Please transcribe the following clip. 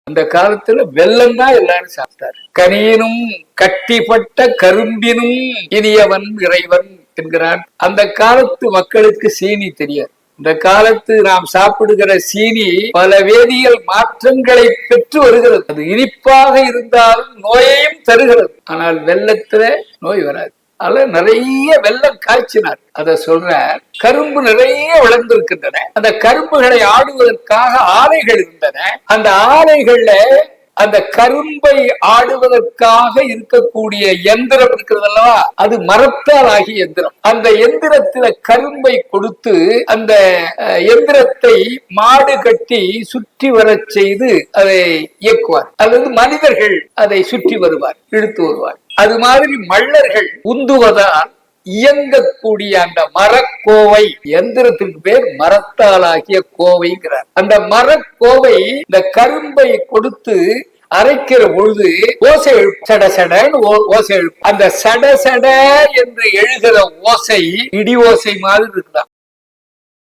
அந்த காலத்துல வெல்லம் தான் எல்லாரும் சாப்பிட்டாரு. கனியினும் கட்டிப்பட்ட கரும்பினும் இனியவன் இறைவன் என்கிறான். அந்த காலத்து மக்களுக்கு சீனி தெரியாது. இந்த காலத்து நாம் சாப்பிடுகிற சீனி பல வேதியியல் மாற்றங்களை பெற்று வருகிறது. அது இனிப்பாக இருந்தாலும் நோயையும் தருகிறது. ஆனால் வெல்லத்துல நோய் வராது. அதுல நிறைய வெல்லம் காய்ச்சினார். அத சொல்ற கரும்பு நிறைய வளர்ந்திருக்கின்றன. அந்த கரும்புகளை ஆடுவதற்காக ஆலைகள் இருந்தன. அந்த ஆலைகள்ல அந்த கரும்பை ஆடுவதற்காக இருக்கக்கூடிய எந்திரம் இருக்கிறது அல்லவா, அது மரத்தால் ஆகிய எந்திரம். அந்த எந்திரத்துல கரும்பை கொடுத்து அந்த எந்திரத்தை மாடு கட்டி சுற்றி வர செய்து அதை இயக்குவார், அல்லது மனிதர்கள் அதை சுற்றி வருவார், இழுத்து வருவார். அது மாதிரி மல்லர்கள் உந்துவதால் இயங்கக்கூடிய அந்த மரக்கோவை எந்திரத்திற்கு பேர் மரத்தாலாகிய கோவைங்கிறார். அந்த மரக்கோவை இந்த கரும்பை கொடுத்து அரைக்கிற பொழுது ஓசை எழுப்பும். சட சடன்னு ஓசை எழுப்பும். அந்த சட சட என்று எழுகிற ஓசை இடி ஓசை மாதிரி இருக்குதான்.